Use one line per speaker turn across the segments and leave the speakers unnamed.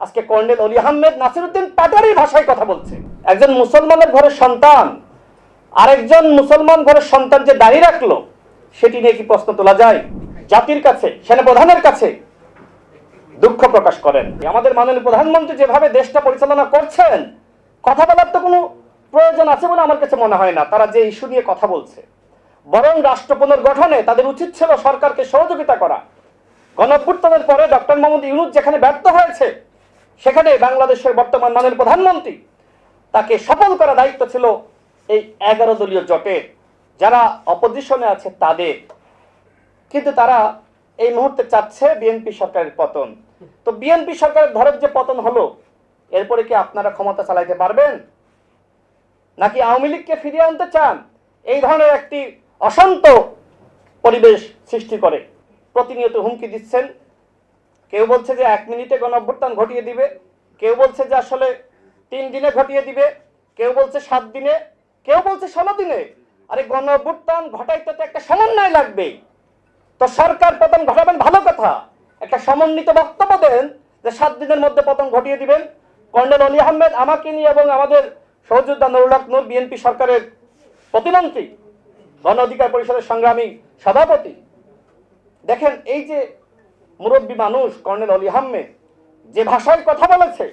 আজকে কর্নেল অলি আহমেদ নাসিরউদ্দিন পাটোয়ারী ভাষায় কথা বলছে। একজন মুসলমানের ঘরের সন্তান আরেকজন মুসলমান ঘরের সন্তান যে দাঁড়িয়ে রাখলো, সেটি নিয়ে কি প্রশ্ন তোলা যায়? জাতির কাছে, সেনাপ্রধানের কাছে দুঃখ প্রকাশ করেন। আমাদের মাননীয় প্রধানমন্ত্রী যেভাবে দেশটা পরিচালনা করছেন, কথা বলার তো কোনো প্রয়োজন আছে বলে আমার কাছে মনে হয় না। তারা যে ইস্যু নিয়ে কথা বলছে, বরং রাষ্ট্র পুনর্গঠনে তাদের উচিত ছিল সরকারকে সহযোগিতা করা। গণঅভ্যুত্থানের পরে ডক্টর মোহাম্মদ ইউনূস যেখানে ব্যর্থ হয়েছে, সেখানে বাংলাদেশের বর্তমান মাননীয় প্রধানমন্ত্রী তাকে সফল করা দায়িত্ব ছিল এই 11 দলীয় জোটের, যারা অপোজিশনে আছে তাদের। কিন্তু তারা এই মুহূর্তে চাচ্ছে বিএনপি সরকারের পতন। তো বিএনপি সরকারের ধরের যে পতন হলো, এরপরে কি আপনারা ক্ষমতা চালাইতে পারবেন? নাকি আওয়ামী লীগকে ফিরিয়ে আনতে চান? এই ধরনের একটি অশান্ত পরিবেশ সৃষ্টি করে প্রতিনিয়ত হুমকি দিচ্ছেন। কেউ বলছে যে 1 মিনিটে গণঅভ্যুত্থান ঘটিয়ে দিবে, কেউ বলছে যে আসলে 3 দিনে ঘটিয়ে দিবে, কেউ বলছে 7 দিনে, কেউ বলছে 16 দিনে। আরে গণঅভ্যুত্থান ঘটাইতে তো একটা সমন্বয় লাগবে। তো সরকার পতন ঘটাবেন ভালো কথা, একটা সমন্বিত বক্তব্য দেন যে 7 দিনের মধ্যে পতন ঘটিয়ে দিবেন। কর্নেল অলি আহমেদ আমাকে নিয়ে এবং আমাদের সহযোদ্ধা নুরুল হক নূর, বিএনপি সরকারের প্রতিমন্ত্রী, গণ অধিকার পরিষদের সংগ্রামী সভাপতি, দেখেন এই যে মুরব্বী মানুষ কর্নেল অলি আহমেদ যে ভাষায় কথা বলেছে,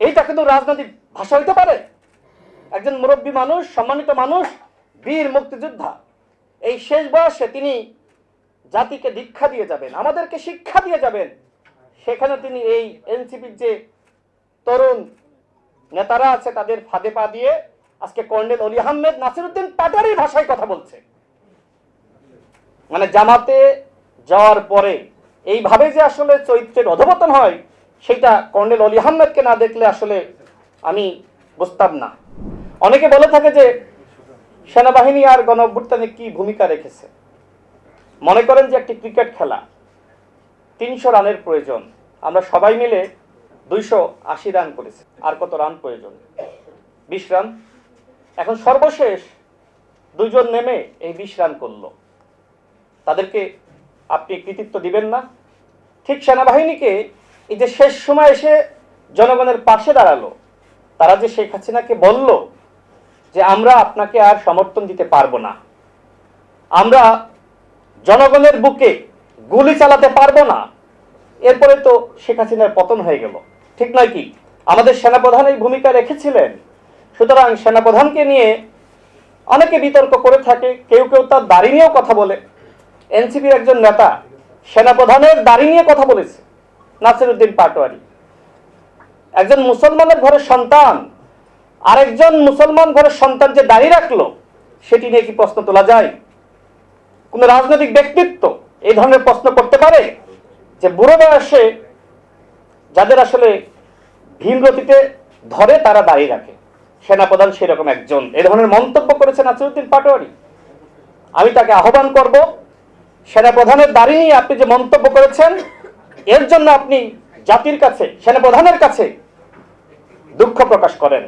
এইটা কিন্তু রাজনৈতিক ভাষা হইতে পারে? একজন মুরব্বী মানুষ, সম্মানিত মানুষ, বীর মুক্তিযোদ্ধা, এই শেষ বয়সে তিনি জাতিকে দীক্ষা দিয়ে যাবেন, আমাদেরকে শিক্ষা দিয়ে যাবেন। সেখানে তিনি এই এনসিপির যে তরুণ নেতারা আছে তাদের ফাঁদে পা দিয়ে আজকে কর্নেল অলি আহমেদ নাসিরউদ্দিন পাটোয়ারী ভাষায় কথা বলছে। মানে জামাতে যাওয়ার পরে এইভাবে যে আসলে চরিত্রের অধঃপতন হয়, সেটা কর্নেল অলি আহমেদকে না দেখলে আসলে আমি বুঝতাম না। অনেকে বলে থাকে যে সেনাবাহিনী আর গণঅভ্যুত্থানে কি ভূমিকা রেখেছে। মনে করেন যে একটি ক্রিকেট খেলা, 300 রানের প্রয়োজন, আমরা সবাই মিলে 280 রান করেছি। আর কত রান প্রয়োজন? 20 রান। এখন সর্বশেষ 2 জন নেমে এই 20 রান করলো, তাদেরকে আপনি কৃতিত্ব দিবেন না? ঠিক সেনাবাহিনীকে এই যে শেষ সময় এসে জনগণের পাশে দাঁড়ালো, তারা যে শেখ হাসিনাকে বলল যে আমরা আপনাকে আর সমর্থন দিতে পারবো না, আমরা জনগণের বুকে গুলি চালাতে পারবো না, এরপরে তো শেখ হাসিনার পতন হয়ে গেল। ঠিক নয় কি? আমাদের সেনাপ্রধান এই ভূমিকা রেখেছিলেন। সুতরাং সেনাপ্রধানকে নিয়ে অনেকে বিতর্ক করে থাকে, কেউ কেউ তার দাড়ি নিয়েও কথা বলে। এনসিপির একজন নেতা সেনাপ্রধানের দাড়ি নিয়ে কথা বলেছে, নাসিরউদ্দিন পাটোয়ারী। একজন মুসলমানের ঘরের সন্তান আরেকজন মুসলমান ঘরের সন্তান যে দাঁড়িয়ে রাখলো, সেটি নিয়ে কি প্রশ্ন তোলা যায়? কোন রাজনৈতিক ব্যক্তিত্ব এই ধরনের প্রশ্ন করতে পারে যে বুড়ো বয়সে যাদের আসলে ভীমরতিতে ধরে তারা দাঁড়িয়ে রাখে? সেনাপ্রধান সেরকম একজন এই ধরনের মন্তব্য করেছে নাসিরউদ্দিন পাটোয়ারী। আমি তাকে আহ্বান করব, সেনাপ্রধানের দাড়ি নিয়ে আপনি যে মন্তব্য করেছেন, এর জন্য আপনি জাতির কাছে, সেনাপ্রধানের কাছে দুঃখ প্রকাশ করেন।